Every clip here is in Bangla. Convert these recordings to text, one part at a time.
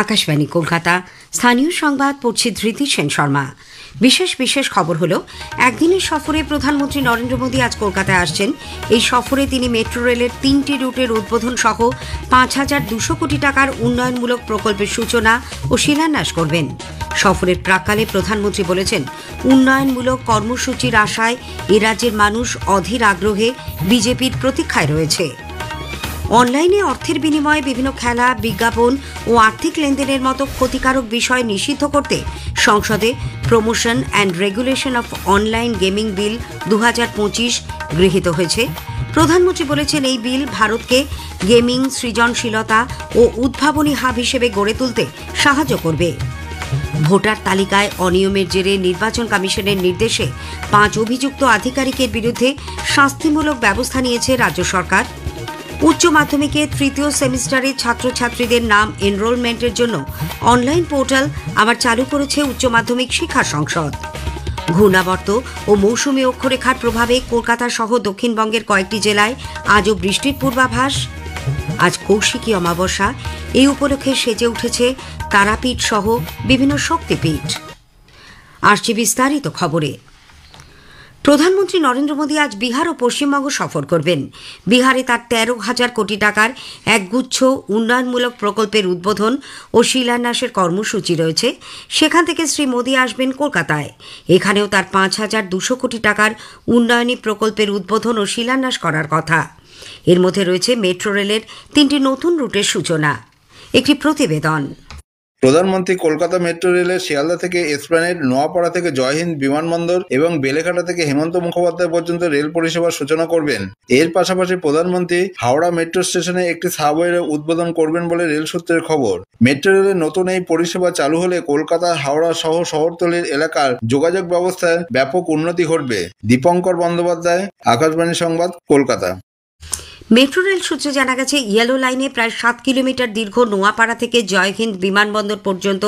আকাশবাণী কলকাতা। স্থানীয় সংবাদ পড়ছে ধৃতি সেন শর্মা। বিশেষ খবর হল, একদিনের সফরে প্রধানমন্ত্রী নরেন্দ্র মোদী আজ কলকাতায় আসছেন। এই সফরে তিনি মেট্রো রেলের 3টি রুটের উদ্বোধন সহ 5,200 কোটি টাকার উন্নয়নমূলক প্রকল্পের সূচনা ও শিলান্যাস করবেন। সফরের প্রাক্কালে প্রধানমন্ত্রী বলেছেন, উন্নয়নমূলক কর্মসূচির আশায় এ রাজ্যের মানুষ অধীর আগ্রহে বিজেপির প্রতীক্ষায় রয়েছে। অনলাইনে অর্থের বিনিময়ে বিভিন্ন খেলা, বিজ্ঞাপন ও আর্থিক লেনদেনের মতো ক্ষতিকারক বিষয় নিষিদ্ধ করতে সংসদে promotion and regulation of online gaming বিল 2025 গৃহীত হয়েছে। প্রধানমন্ত্রী বলেছেন, এই বিল ভারতকে গেমিং, সৃজনশীলতা ও উদ্ভাবনী হাব হিসেবে গড়ে তুলতে সাহায্য করবে। ভোটার তালিকায় অনিয়মের জেরে নির্বাচন কমিশনের নির্দেশে 5 অভিযুক্ত আধিকারিকের বিরুদ্ধে শাস্তিমূলক ব্যবস্থা নিয়েছে রাজ্য সরকার। উচ্চ মাধ্যমিকে 3য় সেমিস্টারের ছাত্রছাত্রীদের নাম এনরোলমেন্টের জন্য অনলাইন পোর্টাল আবার চালু করেছে উচ্চ মাধ্যমিক শিক্ষা সংসদ। ঘূর্ণাবর্ত ও মৌসুমী অক্ষরেখার প্রভাবে কলকাতা সহ দক্ষিণবঙ্গের কয়েকটি জেলায় আজও বৃষ্টির পূর্বাভাস। আজ কৌশিকী অমাবস্যা। এই উপলক্ষে সেজে উঠেছে তারাপীঠ সহ বিভিন্ন শক্তিপীঠ। আসছে বিস্তারিত খবরে। প্রধানমন্ত্রী নরেন্দ্র মোদী আজ বিহার ও পশ্চিমবঙ্গ সফর করবেন। বিহারে তার 13,000 কোটি টাকার একগুচ্ছ উন্নয়নমূলক প্রকল্পের উদ্বোধন ও শিলান্যাসের কর্মসূচি রয়েছে। সেখান থেকে শ্রী মোদী আসবেন কলকাতায়। এখানেও তার 5,200 কোটি টাকার উন্নয়নী প্রকল্পের উদ্বোধন ও শিলান্যাস করার কথা। এর মধ্যে রয়েছে মেট্রো রেলের 3টি নতুন রুটের সূচনা। একটি প্রতিবেদন। প্রধানমন্ত্রী কলকাতা মেট্রো রেলের শিয়ালদা থেকে এসপ্ল্যানেড, নোয়াপাড়া থেকে জয়হিন্দ বিমানবন্দর এবং বেলেঘাটা থেকে হেমন্ত মুখোপাধ্যায় পর্যন্ত রেল পরিষেবার সূচনা করবেন। এর পাশাপাশি প্রধানমন্ত্রী হাওড়া মেট্রো স্টেশনে একটি সাবওয়ের উদ্বোধন করবেন বলে রেল সূত্রের খবর। মেট্রো রেলের নতুন এই পরিষেবা চালু হলে কলকাতা, হাওড়া সহ শহরতলির এলাকার যোগাযোগ ব্যবস্থায় ব্যাপক উন্নতি ঘটবে। দীপঙ্কর বন্দ্যোপাধ্যায়, আকাশবাণী সংবাদ, কলকাতা। মেট্রো রেল সূত্রে জানা গেছে, ইয়েলো লাইনে প্রায় 7 কিলোমিটার দীর্ঘ নোয়াপাড়া থেকে জয়হিন্দ বিমানবন্দর পর্যন্ত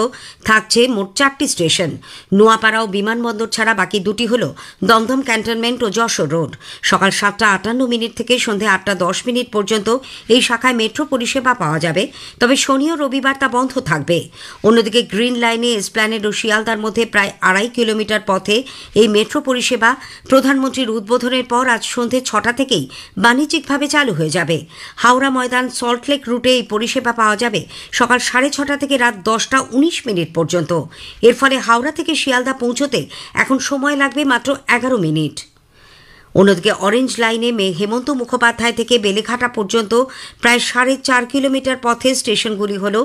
থাকছে মোট 4টি স্টেশন। নোয়াপাড়া ও বিমানবন্দর ছাড়া বাকি দুটি হল দমদম ক্যান্টনমেন্ট ও যশোর রোড। সকাল 7:58 থেকে সন্ধে 8:10 পর্যন্ত এই শাখায় মেট্রো পরিষেবা পাওয়া যাবে, তবে শনি ও রবিবার তা বন্ধ থাকবে। অন্যদিকে গ্রিন লাইনে এসপ্ল্যানেড ও শিয়ালদার মধ্যে প্রায় 2.5 কিলোমিটার পথে এই মেট্রো পরিষেবা প্রধানমন্ত্রীর উদ্বোধনের পর আজ সন্ধে 6টা থেকেই বাণিজ্যিকভাবে চালু হয়ে যাবে। হাওড়া ময়দান সল্টলেক রুটে এই পরিষেবা পাওয়া যাবে সকাল 6:30 থেকে রাত 10:19 পর্যন্ত। এর ফলে হাওড়া থেকে শিয়ালদা পৌঁছতে এখন সময় লাগবে মাত্র 11 মিনিট। অন্যদিকে অরেঞ্জ লাইনে হেমন্ত মুখোপাধ্যায় থেকে বেলেঘাটা পর্যন্ত প্রায় 4.5 কিলোমিটার পথে স্টেশনগুলি হল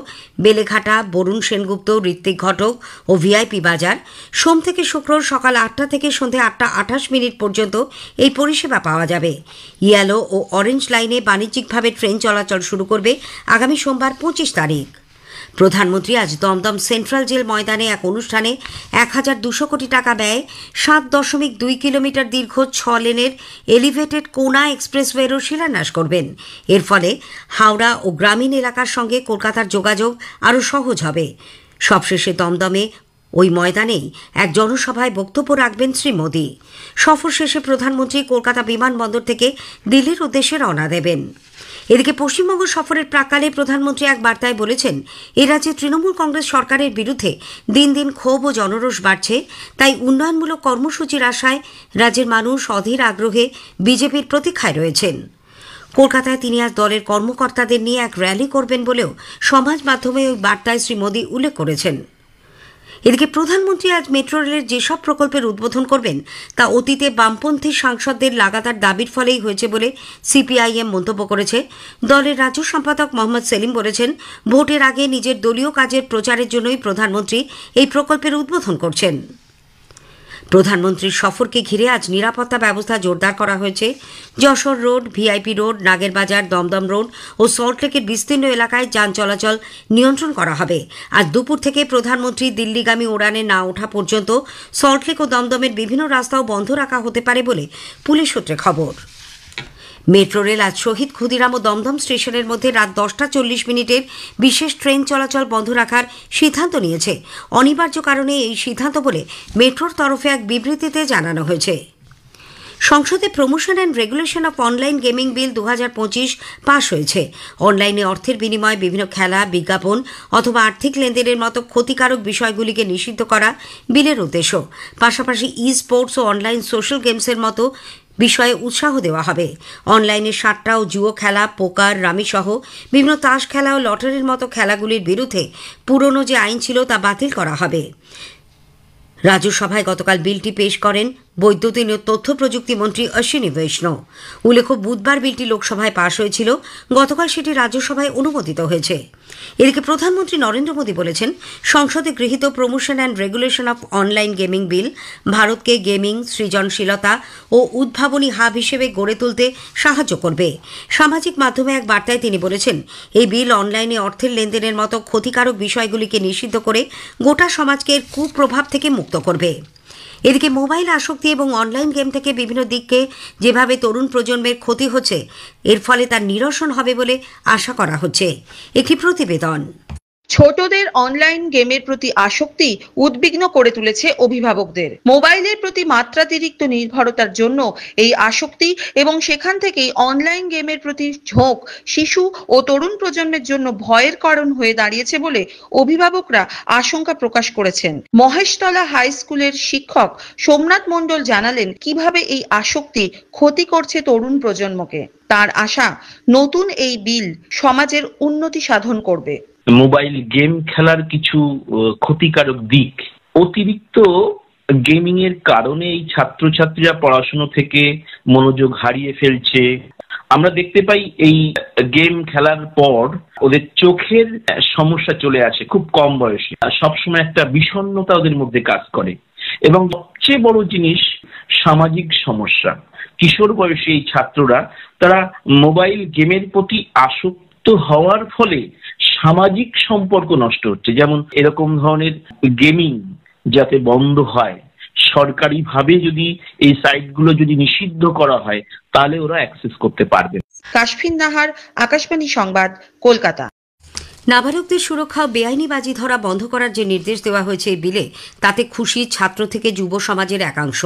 বেলেঘাটা, বরুণ সেনগুপ্ত, ঋত্বিক ঘটক ও ভিআইপি বাজার। সোম থেকে শুক্র সকাল 8টা থেকে সন্ধে 8:28 পর্যন্ত এই পরিষেবা পাওয়া যাবে। ইয়েলো ও অরেঞ্জ লাইনে বাণিজ্যিকভাবে ট্রেন চলাচল শুরু করবে আগামী সোমবার 25 তারিখ। প্রধানমন্ত্রী আজ দমদম সেন্ট্রাল জেল ময়দানে এক অনুষ্ঠানে 1,200 কোটি টাকা ব্যয়ে 7.2 কিলোমিটার দীর্ঘ 6 লেনের এলিভেটেড কোনা এক্সপ্রেসওয়েরও শিলান্যাস করবেন। এর ফলে হাওড়া ও গ্রামীণ এলাকার সঙ্গে কলকাতার যোগাযোগ আরও সহজ হবে। সবশেষে দমদমে ওই ময়দানেই এক জনসভায় বক্তব্য রাখবেন শ্রী মোদী। সফর শেষে প্রধানমন্ত্রী কলকাতা বিমানবন্দর থেকে দিল্লির উদ্দেশ্যে রওনা দেবেন। এদিকে পশ্চিমবঙ্গ সফরের প্রাক্কালে প্রধানমন্ত্রী এক বার্তায় বলেছেন, এ রাজ্যে তৃণমূল কংগ্রেস সরকারের বিরুদ্ধে দিন দিন ক্ষোভ ও জনরোষ বাড়ছে। তাই উন্নয়নমূলক কর্মসূচির আশায় রাজ্যের মানুষ অধীর আগ্রহে বিজেপির প্রতীক্ষায় রয়েছেন। কলকাতায় তিনি আজ দলের কর্মকর্তাদের নিয়ে এক র্যালি করবেন বলেও সমাজ মাধ্যমে ওই বার্তায় শ্রী মোদী উল্লেখ করেছেন। এদিকে প্রধানমন্ত্রী আজ মেট্রো রেলের যেসব প্রকল্পের উদ্বোধন করবেন তা অতীতে বামপন্থী সাংসদদের লাগাতার দাবির ফলেই হয়েছে বলে সিপিআইএম মন্তব্য করেছে। দলের রাজ্য সম্পাদক মোহাম্মদ সেলিম বলেছেন, ভোটের আগে নিজের দলীয় কাজের প্রচারের জন্যই প্রধানমন্ত্রী এই প্রকল্পের উদ্বোধন করছেন। প্রধানমন্ত্রীর সফরকে ঘিরে আজ নিরাপত্তা ব্যবস্থা জোরদার করা হয়েছে। Jessore road, VIP road, Nagerbazar, Dum Dum road ও সল্টলেকের বিস্তীর্ণ এলাকায় যান চলাচল নিয়ন্ত্রণ করা হবে। আজ দুপুর থেকে প্রধানমন্ত্রী দিল্লিগামী উড়ানে না ওঠা পর্যন্ত সল্টলেক ও দমদমের বিভিন্ন রাস্তাও বন্ধ রাখা হতে পারে বলে পুলিশ সূত্রে খবর। মেট্রো রেল আজ শহীদ ক্ষুদিরাম ও দমদম স্টেশনের মধ্যে রাত 10:40 বিশেষ ট্রেন চলাচল বন্ধ রাখার সিদ্ধান্ত নিয়েছে। অনিবার্য কারণে এই সিদ্ধান্ত বলে মেট্রোর তরফে এক বিবৃতিতে জানানো হয়েছে। সংসদে promotion and regulation of online gaming বিল 2025 পাশ হয়েছে। অনলাইনে অর্থের বিনিময়ে বিভিন্ন খেলা, বিজ্ঞাপন অথবা আর্থিক লেনদেনের মতো ক্ষতিকারক বিষয়গুলিকে নিষিদ্ধ করা বিলের উদ্দেশ্য। পাশাপাশি ই স্পোর্টস ও অনলাইন সোশ্যাল গেমসের মতো বিষয়ে উৎসাহ দেওয়া হবে। অনলাইনে সাট্টা ও জুয়ো খেলা, পোকার, রামি সহ বিভিন্ন তাস খেলা ও লটারির মতো খেলাগুলির বিরুদ্ধে পুরনো যে আইন ছিল তা বাতিল করা হবে। রাজ্যসভায় গতকাল বিলটি পেশ করেন বৈদ্যুতিন ও তথ্য প্রযুক্তি মন্ত্রী অশ্বিনী বৈষ্ণব। উল্লেখ্য, বুধবার বিলটি লোকসভায় পাশ হয়েছিল, গতকাল সেটি রাজ্যসভায় অনুমোদিত হয়েছে। এদিকে প্রধানমন্ত্রী নরেন্দ্র মোদী বলেছেন, সংসদে গৃহীত promotion and regulation of online gaming বিল ভারতকে গেমিং, সৃজনশীলতা ও উদ্ভাবনী হাব হিসেবে গড়ে তুলতে সাহায্য করবে। সামাজিক মাধ্যমে এক বার্তায় তিনি বলেছেন, এই বিল অনলাইনে অর্থের লেনদেনের মতো ক্ষতিকারক বিষয়গুলিকে নিষিদ্ধ করে গোটা সমাজকে এর কুপ্রভাব থেকে মুক্ত করবে। এদিকে মোবাইল আসক্তি এবং অনলাইন গেম থেকে বিভিন্ন দিককে যেভাবে তরুণ প্রজন্মের ক্ষতি হচ্ছে, এর ফলে তার নিরসন হবে বলে আশা করা হচ্ছে। একটি প্রতিবেদন। ছোটদের অনলাইন গেমের প্রতি আসক্তি উদ্বিগ্ন করে তুলেছে অভিভাবকদের। মোবাইলের প্রতি মাত্রাতিরিক্ত নির্ভরতার জন্য এই আসক্তি এবং সেখান থেকেই অনলাইন গেমের প্রতি ঝোঁক শিশু ও তরুণ প্রজন্মের জন্য ভয়ের কারণ হয়ে দাঁড়িয়েছে বলে অভিভাবকরা আশঙ্কা প্রকাশ করেছেন। মহেশতলা হাই স্কুলের শিক্ষক সোমনাথ মণ্ডল জানালেন কিভাবে এই আসক্তি ক্ষতি করছে তরুণ প্রজন্মকে। তার আশা, নতুন এই বিল সমাজের উন্নতি সাধন করবে। মোবাইল গেম খেলার কিছু ক্ষতিকারক দিক, অতিরিক্ত গেমিং এর কারণে এই ছাত্রছাত্রীরা পড়াশোনা থেকে মনোযোগ হারিয়ে ফেলছে। আমরা দেখতে পাই এই গেম খেলার পর ওদের চোখের সমস্যা চলে আসে খুব কম বয়সে, সবসময় একটা বিষণ্ণতা ওদের মধ্যে কাজ করে। এবং সবচেয়ে বড় জিনিস, সামাজিক সমস্যা। কিশোর বয়সী এই ছাত্ররা তারা মোবাইল গেমের প্রতি আসক্ত হওয়ার ফলে সামাজিক সম্পর্ক নষ্ট হচ্ছে। যেমন এরকম ধরনের গেমিং যাতে বন্ধ হয়, সরকারিভাবে যদি এই সাইটগুলো যদি নিষিদ্ধ করা হয়, তাহলে ওরা অ্যাক্সেস করতে পারবে। কাশফিন নাহার, আকাশবাণী সংবাদ, কলকাতা। নাবালকদের সুরক্ষা ও বেআইনি বাজি ধরা বন্ধ করার যে নির্দেশ দেওয়া হয়েছে এই বিলে, তাতে খুশি ছাত্র থেকে যুব সমাজের একাংশ।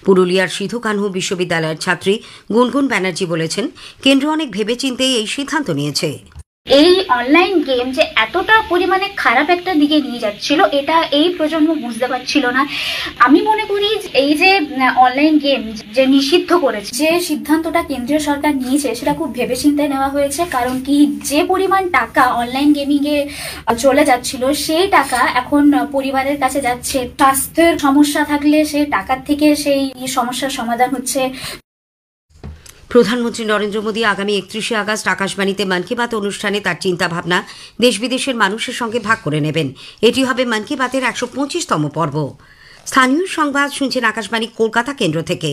পুরুলিয়ার সিধু কানহু বিশ্ববিদ্যালয়ের ছাত্রী গুনগুন ব্যানার্জি বলেছেন, কেন্দ্র অনেক ভেবেচিন্তেই এই সিদ্ধান্ত নিয়েছে। এই অনলাইন গেম যে এতটা পরিমাণে খারাপ একটা দিকে নিয়ে যাচ্ছিল, এটা এই প্রজন্ম বুঝতে পারছিল না। আমি মনে করি এই যে অনলাইন গেম যে নিষিদ্ধ করেছে, যে সিদ্ধান্তটা কেন্দ্রীয় সরকার নিয়েছে সেটা খুব ভেবেচিন্তে নেওয়া হয়েছে। কারণ কি, যে পরিমাণ টাকা অনলাইন গেমিং এ চলে যাচ্ছিল, সেই টাকা এখন পরিবারের কাছে যাচ্ছে। স্বাস্থ্যের সমস্যা থাকলে সেই টাকার থেকে সেই সমস্যার সমাধান হচ্ছে। প্রধানমন্ত্রী নরেন্দ্র মোদী আগামী 31শে আগস্ট আকাশবাণীতে মন কি বাত অনুষ্ঠানে তার চিন্তাভাবনা দেশ বিদেশের মানুষের সঙ্গে ভাগ করে নেবেন। এটি হবে মন কি বাতের 125তম পর্ব। স্থানীয় সংবাদ শুনছেন আকাশবাণী কলকাতা কেন্দ্র থেকে।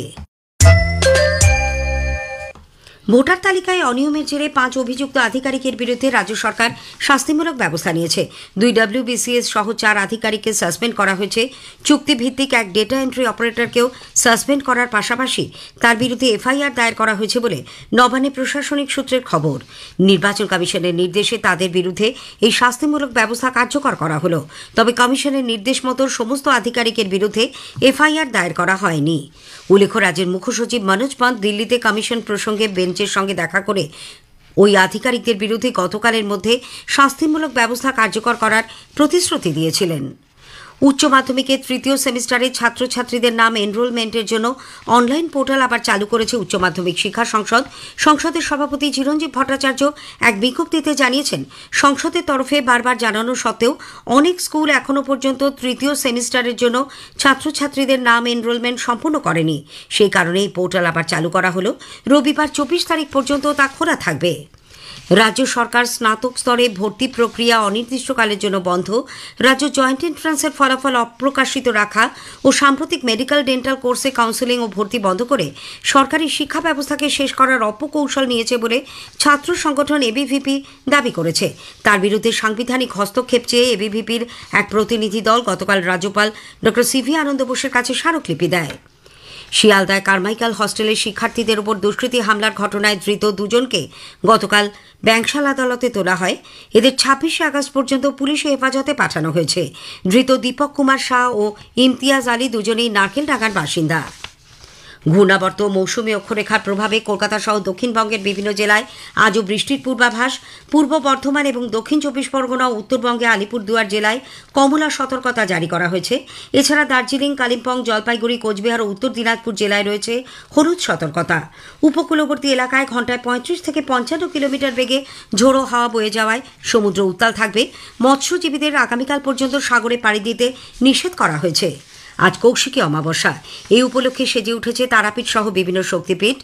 ভোটার তালিকায় অনিয়মের জেরে 5 অভিযুক্ত আধিকারিকের বিরুদ্ধে রাজ্য সরকার শাস্তিমূলক ব্যবস্থা নিয়েছে। 2 WBCS সহ 4 আধিকারিককে সাসপেন্ড করা হয়েছে। চুক্তিভিত্তিক এক ডেটা এন্ট্রি অপারেটরকেও সাসপেন্ড করার পাশাপাশি তার বিরুদ্ধে এফআইআর দায়ের করা হয়েছে বলে নবান্নে প্রশাসনিক সূত্রের খবর। নির্বাচন কমিশনের নির্দেশে তাদের বিরুদ্ধে এই শাস্তিমূলক ব্যবস্থা কার্যকর করা হলো। তবে কমিশনের নির্দেশ মতো সমস্ত আধিকারিকের বিরুদ্ধে এফআইআর দায়ের করা হয়নি। উল্লেখ্য, রাজ্যের মুখ্যসচিব মনোজ পন্ত দিল্লিতে কমিশন প্রসঙ্গে বেঞ্চের সঙ্গে দেখা করে ওই আধিকারিকদের বিরুদ্ধে গতকালের মধ্যে শাস্তিমূলক ব্যবস্থা কার্যকর করার প্রতিশ্রুতি দিয়েছিলেন। উচ্চ মাধ্যমিকের 3য় সেমিস্টারের ছাত্রছাত্রীদের নাম এনরোলমেন্টের জন্য অনলাইন পোর্টাল আবার চালু করেছে উচ্চ মাধ্যমিক শিক্ষা সংসদ। সংসদের সভাপতি চিরঞ্জীব ভট্টাচার্য এক বিজ্ঞপ্তিতে জানিয়েছেন, সংসদের তরফে বারবার জানানো সত্ত্বেও অনেক স্কুল এখনও পর্যন্ত 3য় সেমিস্টারের জন্য ছাত্রছাত্রীদের নাম এনরোলমেন্ট সম্পূর্ণ করেনি। সেই কারণে এই পোর্টাল আবার চালু করা হলো। রবিবার 24 তারিখ পর্যন্ত তা খোলা থাকবে। রাজ্য সরকার স্নাতক স্তরে ভর্তি প্রক্রিয়া অনির্দিষ্টকালের জন্য বন্ধ, রাজ্য জয়েন্ট এন্ট্রান্সের ফলাফল অপ্রকাশিত রাখা ও সাম্প্রতিক মেডিকেল ডেন্টাল কোর্সে কাউন্সেলিং ও ভর্তি বন্ধ করে সরকারি শিক্ষা ব্যবস্থাকে শেষ করার অপকৌশল নিয়েছে বলে ছাত্র সংগঠন এবিভিপি দাবি করেছে। তার বিরুদ্ধে সাংবিধানিক হস্তক্ষেপ চেয়ে এবিভিপির এক প্রতিনিধি দল গতকাল রাজ্যপাল ডক্টর সিভি আনন্দ বোসের কাছে স্মারকলিপি দেয়। শিয়ালদায় কারমাইকেল হস্টেলের শিক্ষার্থীদের উপর দুষ্কৃতী হামলার ঘটনায় ধৃত 2 জনকে গতকাল ব্যাংশাল আদালতে তোলা হয়। এদের 26শে আগস্ট পর্যন্ত পুলিশি হেফাজতে পাঠানো হয়েছে। ধৃত দীপক কুমার শাহ ও ইমতিয়াজ আলী দুজনেই নারকেলডাঙ্গার বাসিন্দা। ঘূর্ণাবর্ত মৌসুমী অক্ষরেখার প্রভাবে কলকাতা সহ দক্ষিণবঙ্গের বিভিন্ন জেলায় আজও বৃষ্টির পূর্বাভাস। পূর্ব বর্ধমান এবং দক্ষিণ চব্বিশ পরগনা ও উত্তরবঙ্গে আলিপুরদুয়ার জেলায় কমলা সতর্কতা জারি করা হয়েছে। এছাড়া দার্জিলিং, কালিম্পং, জলপাইগুড়ি, কোচবিহার ও উত্তর দিনাজপুর জেলায় রয়েছে হলুদ সতর্কতা। উপকূলবর্তী এলাকায় ঘন্টায় 35 থেকে 55 কিলোমিটার বেগে ঝোড়ো হাওয়া বয়ে যাওয়ায় সমুদ্র উত্তাল থাকবে। মৎস্যজীবীদের আগামীকাল পর্যন্ত সাগরে পাড়ি দিতে নিষেধ করা হয়েছে। আজ কৌশিকী অমাবস্যা। এই উপলক্ষে সেজে উঠেছে তারাপীঠ সহ বিভিন্ন শক্তিপীঠ।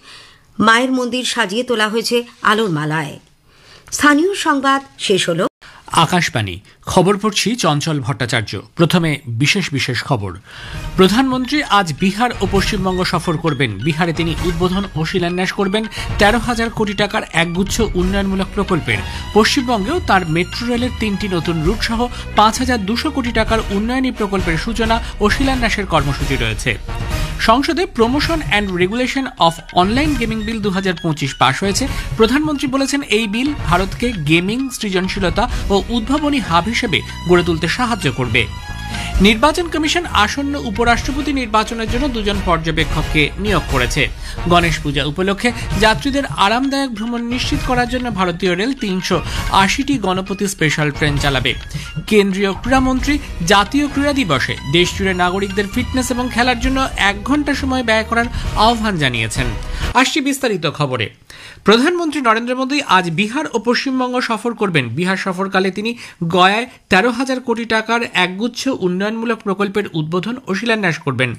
মায়ের মন্দির সাজিয়ে তোলা হয়েছে আলোর মালায়। স্থানীয় সংবাদ শেষ হল। আকাশবাণী খবর পড়ছি চঞ্চল ভট্টাচার্য। প্রথমে বিশেষ খবর। প্রধানমন্ত্রী আজ বিহার ও পশ্চিমবঙ্গ সফর করবেন। বিহারে তিনি উদ্বোধন ও শিলান্যাস করবেন 13,000 কোটি টাকার একগুচ্ছ উন্নয়নমূলক প্রকল্পের। পশ্চিমবঙ্গেও তার মেট্রো রেলের 3টি নতুন রুট সহ 5,200 কোটি টাকার উন্নয়নী প্রকল্পের সূচনা ও শিলান্যাসের কর্মসূচি রয়েছে। সংসদে promotion and regulation of online gaming বিল 2025 পাশ হয়েছে। প্রধানমন্ত্রী বলেছেন, এই বিল ভারতকে গেমিং, সৃজনশীলতা ও উদ্ভাবনী হাব হিসেবে গড়ে তুলতে সাহায্য করবে। নির্বাচন কমিশন আসন্ন উপরাষ্ট্রপতি নির্বাচনের জন্য 2জন পর্যবেক্ষককে নিয়োগ করেছে। গণেশ পূজা উপলক্ষে যাত্রীদের আরামদায়ক ভ্রমণ নিশ্চিত করার জন্য ভারতীয় রেল 380টি গণপতি স্পেশাল ট্রেন চালাবে। কেন্দ্রীয় ক্রীড়ামন্ত্রী জাতীয় ক্রীড়া দিবসে দেশজুড়ে নাগরিকদের ফিটনেস এবং খেলার জন্য 1 ঘন্টা সময় ব্যয় করার আহ্বান জানিয়েছেন। আসছি বিস্তারিত খবরে। প্রধানমন্ত্রী নরেন্দ্র মোদী আজ বিহার ও পশ্চিমবঙ্গ সফর করবেন। বিহার সফরকালে তিনি গয়ায় 13,000 কোটি টাকার একগুচ্ছ উন্নয়নমূলক প্রকল্পের উদ্বোধন ও শিলান্যাস করবেন।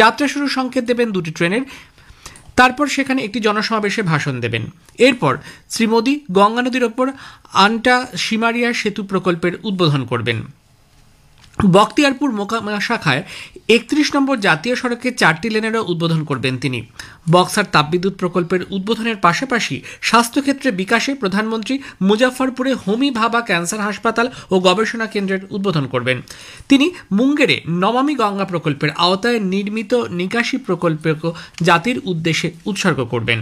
যাত্রা শুরুর সংকেত দেবেন 2টি ট্রেনের। তারপর সেখানে একটি জনসমাবেশে ভাষণ দেবেন। এরপর শ্রী মোদী গঙ্গা নদীর ওপর আন্টা সিমারিয়া সেতু প্রকল্পের উদ্বোধন করবেন। বখতিয়ারপুর মোকামা শাখায় 31 নম্বর জাতীয় সড়কে 4টি লেনেরও উদ্বোধন করবেন তিনি। বক্সার তাপবিদ্যুৎ প্রকল্পের উদ্বোধনের পাশাপাশি স্বাস্থ্যক্ষেত্রে বিকাশে প্রধানমন্ত্রী মুজাফফরপুরে হোমি ভাবা ক্যান্সার হাসপাতাল ও গবেষণা কেন্দ্রের উদ্বোধন করবেন। তিনি মুঙ্গেরে নমামি গঙ্গা প্রকল্পের আওতায় নির্মিত নিকাশি প্রকল্পকে জাতির উদ্দেশ্যে উৎসর্গ করবেন।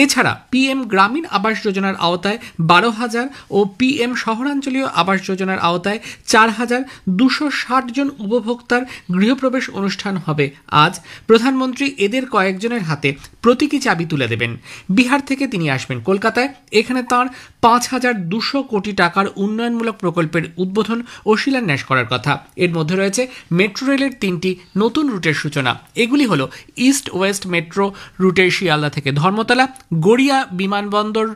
এছাড়া পিএম গ্রামীণ আবাস যোজনার আওতায় 12,000 ও পিএম শহরাঞ্চলীয় আবাস যোজনার আওতায় 4,260 জন উপভোক্তার গৃহপ্রবেশ অনুষ্ঠান হবে আজ। প্রধানমন্ত্রী এদের কয়েকজনের হাতে প্রতীকী চাবি তুলে দেবেন। বিহার থেকে তিনি আসবেন কলকাতায়। এখানে তাঁর 5,200 কোটি টাকার উন্নয়নমূলক প্রকল্পের উদ্বোধন ও শিলান্যাস করার কথা। এর মধ্যে রয়েছে মেট্রো রেলের 3টি নতুন রুটের সূচনা। এগুলি হল ইস্ট ওয়েস্ট মেট্রো রুটে শিয়ালদা থেকে ধর্মতলা, গড়িয়া বিমানবন্দর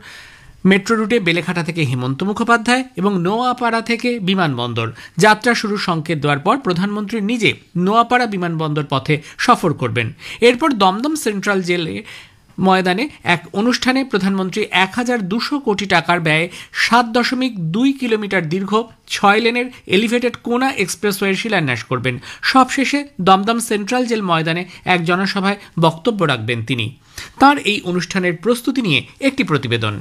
মেট্রো রুটে বেলেঘাটা থেকে হেমন্ত মুখোপাধ্যায় এবং নোয়াপাড়া থেকে বিমানবন্দর। যাত্রা শুরুর সংকেত দেওয়ার পর প্রধানমন্ত্রী নিজে নোয়াপাড়া বিমানবন্দর পথে সফর করবেন। এরপর দমদম সেন্ট্রাল জেলে ময়দানে এক অনুষ্ঠানে প্রধানমন্ত্রী 1,200 কোটি টাকার ব্যয়ে 7.2 কিলোমিটার দীর্ঘ 6 লেনের এলিভেটেড কোনা এক্সপ্রেসওয়ের শিলান্যাস করবেন। সবশেষে দমদম সেন্ট্রাল জেল ময়দানে এক জনসভায় বক্তব্য রাখবেন তিনি। তার এই অনুষ্ঠানের প্রস্তুতি নিয়ে একটি প্রতিবেদন।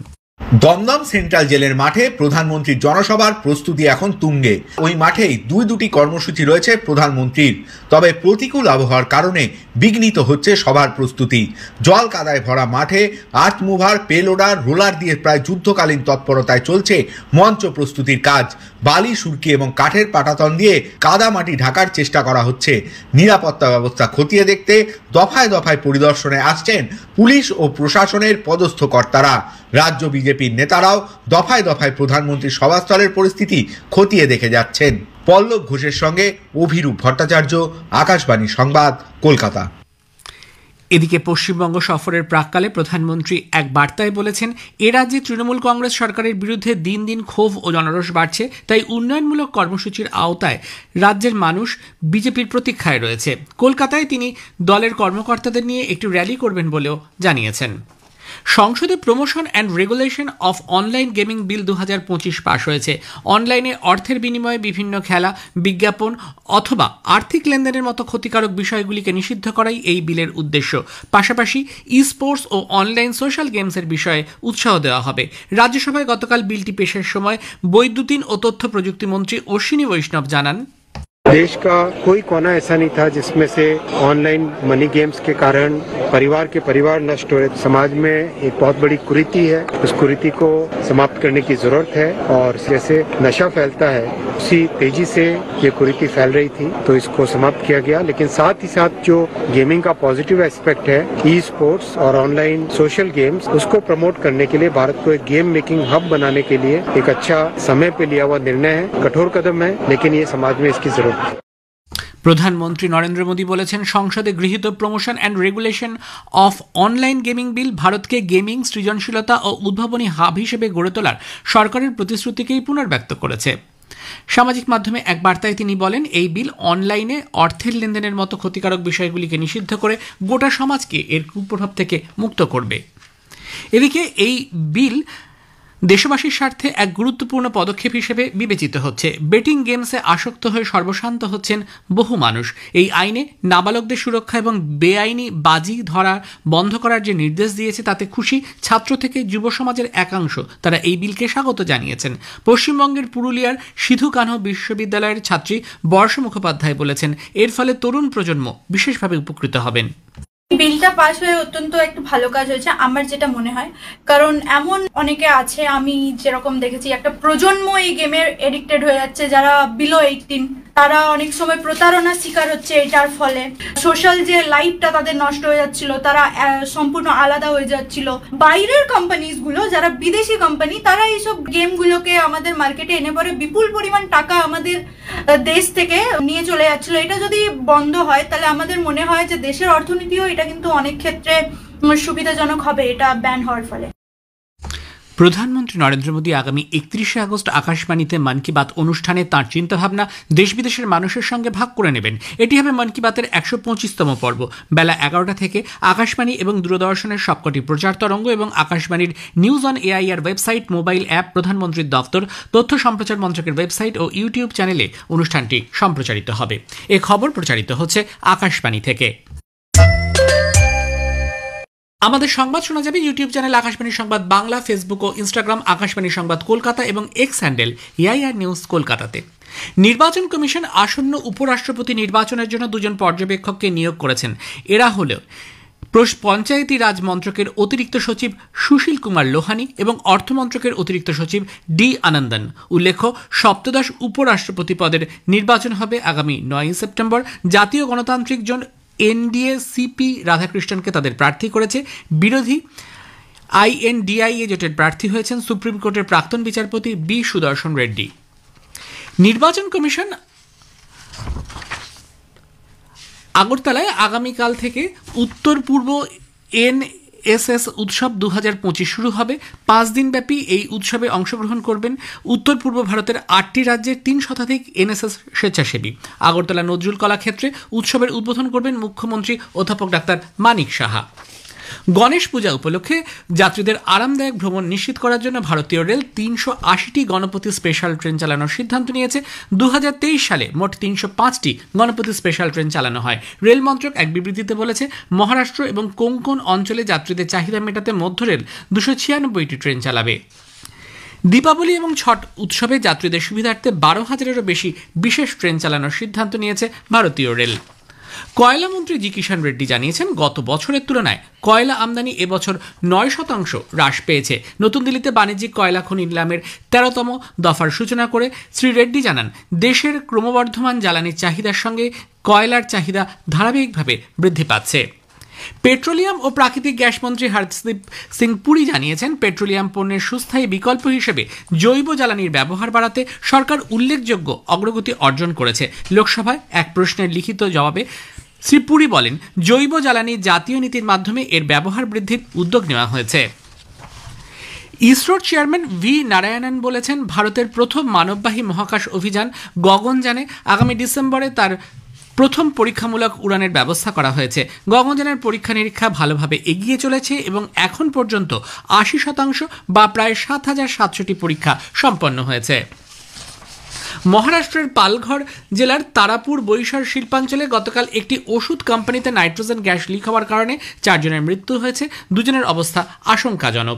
দমদম সেন্ট্রাল জেলের মাঠে প্রধানমন্ত্রীর জনসভার প্রস্তুতি এখন তুঙ্গে। ওই মাঠেই দুটি কর্মসূচি রয়েছে প্রধানমন্ত্রীর। তবে প্রতিকূল আবহাওয়ার কারণে বিঘ্নিত হচ্ছে সভার প্রস্তুতি। জল কাদায় ভরা মাঠে আর্থ মুভার, পেলোডার, রোলার দিয়ে প্রায় যুদ্ধকালীন তৎপরতায় চলছে মঞ্চ প্রস্তুতির কাজ। বালি, সুরকি এবং কাঠের পাটাতন দিয়ে কাদা মাটি ঢাকার চেষ্টা করা হচ্ছে। নিরাপত্তা ব্যবস্থা খতিয়ে দেখতে দফায় দফায় পরিদর্শনে আসছেন পুলিশ ও প্রশাসনের পদস্থ কর্তারা। রাজ্য বিজেপির নেতারাও দফায় দফায় প্রধানমন্ত্রীর সভাস্থলের পরিস্থিতি খতিয়ে দেখে যাচ্ছেন। পল্লব ঘোষের সঙ্গে অভিরূপ ভট্টাচার্য, আকাশবাণী সংবাদ, কলকাতা। এদিকে পশ্চিমবঙ্গ সফরের প্রাক্কালে প্রধানমন্ত্রী এক বার্তায় বলেছেন, এ রাজ্যে তৃণমূল কংগ্রেস সরকারের বিরুদ্ধে দিন দিন ক্ষোভ ও জনরোষ বাড়ছে। তাই উন্নয়নমূলক কর্মসূচির আওতায় রাজ্যের মানুষ বিজেপির প্রতীক্ষায় রয়েছে। কলকাতায় তিনি দলের কর্মকর্তাদের নিয়ে একটি র্যালি করবেন বলেও জানিয়েছেন। সংসদে promotion and regulation of online gaming বিল 2025 পাশ হয়েছে। অনলাইনে অর্থের বিনিময়ে বিভিন্ন খেলা, বিজ্ঞাপন অথবা আর্থিক লেনদেনের মতো ক্ষতিকারক বিষয়গুলিকে নিষিদ্ধ করাই এই বিলের উদ্দেশ্য। পাশাপাশি ই স্পোর্টস ও অনলাইন সোশ্যাল গেমসের বিষয়ে উৎসাহ দেওয়া হবে। রাজ্যসভায় গতকাল বিলটি পেশের সময় বৈদ্যুতিন ও তথ্য প্রযুক্তি মন্ত্রী অশ্বিনী বৈষ্ণব জানান, देश का कोई कोना ऐसा नहीं था जिसमें से ऑनलाइन मनी गेम्स के कारण परिवार नष्ट हो रहे। समाज में एक बहुत बड़ी कुरीति है, उस कुरीति को समाप्त करने की जरूरत है और जैसे नशा फैलता है उसी तेजी से ये कुरीति फैल रही थी, तो इसको समाप्त किया गया। लेकिन साथ ही साथ जो गेमिंग का पॉजिटिव एस्पेक्ट है, ई स्पोर्ट्स और ऑनलाइन सोशल गेम्स, उसको प्रमोट करने के लिए भारत को एक गेम मेकिंग हब बनाने के लिए एक अच्छा समय पे लिया हुआ निर्णय है। कठोर कदम है, लेकिन ये समाज में इसकी जरूरत है। প্রধানমন্ত্রী নরেন্দ্র মোদী বলেছেন, সংসদে গৃহীত promotion and regulation of online gaming বিল ভারতকে গেমিং সৃজনশীলতা ও উদ্ভাবনী হাব হিসেবে গড়ে তোলার সরকারের প্রতিশ্রুতিকেই পুনর্ব্যক্ত করেছে। সামাজিক মাধ্যমে এক বার্তায় তিনি বলেন, এই বিল অনলাইনে অর্থের লেনদেনের মতো ক্ষতিকারক বিষয়গুলিকে নিষিদ্ধ করে গোটা সমাজকে এর কুপ্রভাব থেকে মুক্ত করবে। এদিকে এই বিল দেশবাসীর স্বার্থে এক গুরুত্বপূর্ণ পদক্ষেপ হিসেবে বিবেচিত হচ্ছে। বেটিং গেমসে আসক্ত হয়ে সর্বশান্ত হচ্ছেন বহু মানুষ। এই আইনে নাবালকদের সুরক্ষা এবং বেআইনি বাজি ধরা বন্ধ করার যে নির্দেশ দিয়েছে তাতে খুশি ছাত্র থেকে যুব সমাজের একাংশ। তারা এই বিলকে স্বাগত জানিয়েছেন। পশ্চিমবঙ্গের পুরুলিয়ার সিধু কানহো বিশ্ববিদ্যালয়ের ছাত্রী বর্ষা মুখোপাধ্যায় বলেছেন, এর ফলে তরুণ প্রজন্ম বিশেষভাবে উপকৃত হবেন। বিলটা পাস হয়ে অত্যন্ত একটা ভালো কাজ হয়েছে আমার যেটা মনে হয়, কারণ এমন অনেকে আছে, আমি যেরকম দেখেছি একটা প্রজন্ম এই গেমের এডিক্টেড হয়ে যাচ্ছে, যারা বিলো 18, তারা অনেক সময় প্রতারণার শিকার হচ্ছে এটার ফলে। সোশ্যাল যে লাইফটা তাদের নষ্ট হয়ে যাচ্ছিল, তারা সম্পূর্ণ আলাদা হয়ে যাচ্ছিল। বাইরের কোম্পানিজ গুলো, যারা বিদেশি কোম্পানি, তারা এইসব গেমগুলোকে আমাদের মার্কেটে এনে পরে বিপুল পরিমাণ টাকা আমাদের দেশ থেকে নিয়ে চলে যাচ্ছিল। এটা যদি বন্ধ হয় তাহলে আমাদের মনে হয় যে দেশের অর্থনীতিও এটা কিন্তু অনেক ক্ষেত্রে সুবিধাজনক হবে এটা ব্যান হওয়ার ফলে। প্রধানমন্ত্রী নরেন্দ্র মোদী আগামী 31শে আগস্ট আকাশবাণীতে মন কি বাত অনুষ্ঠানে তাঁর চিন্তাভাবনা দেশ বিদেশের মানুষের সঙ্গে ভাগ করে নেবেন। এটি হবে মন কি বাতের 125তম পর্ব। বেলা 11টা থেকে আকাশবাণী এবং দূরদর্শনের সবকটি প্রচার তরঙ্গ এবং আকাশবাণীর news on AIR website, mobile app, প্রধানমন্ত্রীর দপ্তর, তথ্য সম্প্রচার মন্ত্রকের ওয়েবসাইট ও ইউটিউব চ্যানেলে অনুষ্ঠানটি সম্প্রচারিত হবে। এ খবর প্রচারিত হচ্ছে আকাশবাণী থেকে। আমাদের সংবাদ শোনা যাবে ইউটিউব চ্যানেল আকাশবাণী সংবাদ বাংলা, ফেসবুক ও ইনস্টাগ্রাম আকাশবাণী সংবাদ কলকাতা এবং এক্স হ্যান্ডেল এআইআর নিউজ কলকাতাতে। নির্বাচন কমিশন আসন্ন উপরাষ্ট্রপতি নির্বাচনের জন্য 2 জন পর্যবেক্ষককে নিয়োগ করেছেন। এরা হল পঞ্চায়েতি রাজ মন্ত্রকের অতিরিক্ত সচিব সুশীল কুমার লোহানি এবং অর্থ মন্ত্রকের অতিরিক্ত সচিব ডি আনন্দন। উল্লেখ্য, 17 উপরাষ্ট্রপতি পদের নির্বাচন হবে আগামী 9 সেপ্টেম্বর। জাতীয় গণতান্ত্রিক জোট এনডিএ সিপি রাধাকৃষ্ণনকে তাদের প্রার্থী করেছে। বিরোধী আইএনডিআইএ জোটের প্রার্থী হয়েছেন সুপ্রিম কোর্টের প্রাক্তন বিচারপতি বি সুদর্শন রেড্ডি। নির্বাচন কমিশন আগরতলায় আগামীকাল থেকে উত্তর পূর্ব এনএসএস উৎসব 2025 শুরু হবে। 5 দিনব্যাপী এই উৎসবে অংশগ্রহণ করবেন উত্তর পূর্ব ভারতের 8টি রাজ্যের 3 শতাধিক এনএসএস স্বেচ্ছাসেবী। আগরতলা নজরুল কলাক্ষেত্রে উৎসবের উদ্বোধন করবেন মুখ্যমন্ত্রী অধ্যাপক ডাক্তার মানিক সাহা। গণেশ পূজা উপলক্ষে যাত্রীদের আরামদায়ক ভ্রমণ নিশ্চিত করার জন্য ভারতীয় রেল 380টি গণপতি স্পেশাল ট্রেন চালানোর সিদ্ধান্ত নিয়েছে। 2023 সালে মোট 305টি গণপতি স্পেশাল ট্রেন চালানো হয়। রেল মন্ত্রক এক বিবৃতিতে বলেছে, মহারাষ্ট্র এবং কোঙ্কণ অঞ্চলে যাত্রীদের চাহিদা মেটাতে মধ্য রেল 296টি ট্রেন চালাবে। দীপাবলি এবং ছট উৎসবে যাত্রীদের সুবিধার্থে 12,000-এরও বেশি বিশেষ ট্রেন চালানোর সিদ্ধান্ত নিয়েছে ভারতীয় রেল। কয়লা মন্ত্রী জি কিষাণ রেড্ডি জানিয়েছেন, গত বছরের তুলনায় কয়লা আমদানি এবছর 9% হ্রাস পেয়েছে। নতুন দিল্লিতে বাণিজ্যিক কয়লা খনি নিলামের 13তম দফার সূচনা করে শ্রী রেড্ডি জানান, দেশের ক্রমবর্ধমান জ্বালানির চাহিদার সঙ্গে কয়লার চাহিদা ধারাবাহিকভাবে বৃদ্ধি পাচ্ছে। পেট্রোলিয়াম ও প্রাকৃতিক গ্যাস মন্ত্রী হরদীপ সিং পুরী জানিয়েছেন, পেট্রোলিয়াম পণ্যের সুস্থায়ী বিকল্প হিসেবে জৈব জ্বালানির ব্যবহার বাড়াতে সরকার উল্লেখযোগ্য অগ্রগতি অর্জন করেছে। লোকসভায় এক প্রশ্নের লিখিত জবাবে শ্রী পুরী বলেন, জৈব জ্বালানি জাতীয় নীতির মাধ্যমে এর ব্যবহার বৃদ্ধির উদ্যোগ নেওয়া হয়েছে। ইসরোর চেয়ারম্যান ভি নারায়ণন বলেছেন, ভারতের প্রথম মানববাহী মহাকাশ অভিযান গগনযানে আগামী ডিসেম্বরে তার প্রথম পরীক্ষামূলক উড়ানের ব্যবস্থা করা হয়েছে। গগনযানের পরীক্ষা নিরীক্ষা ভালোভাবে এগিয়ে চলেছে এবং এখন পর্যন্ত 80% বা প্রায় 7,700টি পরীক্ষা সম্পন্ন হয়েছে। মহারাষ্ট্রের পালঘর জেলার তারাপুর বৈশার শিল্পাঞ্চলে গতকাল একটি ওষুধ কোম্পানিতে নাইট্রোজেন গ্যাস লিক হওয়ার কারণে 4 জনের মৃত্যু হয়েছে, 2 জনের অবস্থা আশঙ্কাজনক।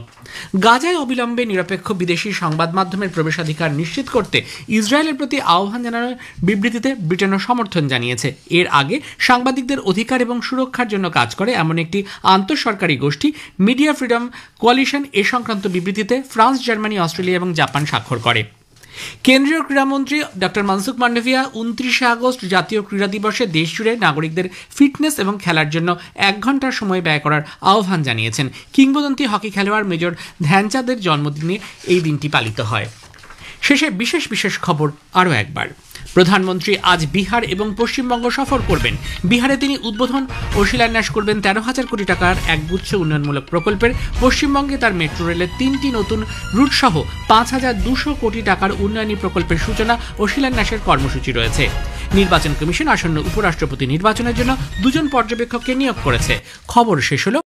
গাজায় অবিলম্বে নিরপেক্ষ বিদেশি সংবাদ মাধ্যমের প্রবেশাধিকার নিশ্চিত করতে ইসরায়েলের প্রতি আহ্বান জানানোর বিবৃতিতে ব্রিটেনও সমর্থন জানিয়েছে। এর আগে সাংবাদিকদের অধিকার এবং সুরক্ষার জন্য কাজ করে এমন একটি আন্তঃসরকারি গোষ্ঠী মিডিয়া ফ্রিডম কোয়ালিশন এ সংক্রান্ত বিবৃতিতে ফ্রান্স, জার্মানি, অস্ট্রেলিয়া এবং জাপান স্বাক্ষর করে। কেন্দ্রীয় ক্রীড়ামন্ত্রী ডক্টর মনসুখ মান্ডভিয়া 29শে আগস্ট জাতীয় ক্রীড়া দিবসে দেশজুড়ে নাগরিকদের ফিটনেস এবং খেলার জন্য 1 ঘন্টা সময় ব্যয় করার আহ্বান জানিয়েছেন। কিংবদন্তি হকি খেলোয়াড় মেজর ধ্যানচাঁদের জন্মদিনে এই দিনটি পালিত হয়। শেষে বিশেষ খবর আরও একবার। প্রধানমন্ত্রী আজ বিহার এবং পশ্চিমবঙ্গ সফর করবেন। বিহারে তিনি উদ্বোধন ও শিলান্যাস করবেন 13,000 কোটি টাকার একগুচ্ছ উন্নয়নমূলক প্রকল্পের। পশ্চিমবঙ্গে তার মেট্রো রেলের 3টি নতুন রুট সহ 5,200 কোটি টাকার উন্নয়নী প্রকল্পের সূচনা ও শিলান্যাসের কর্মসূচি রয়েছে। নির্বাচন কমিশন আসন্ন উপরাষ্ট্রপতি নির্বাচনের জন্য 2 জন পর্যবেক্ষককে নিয়োগ করেছে। খবর শেষ হলো।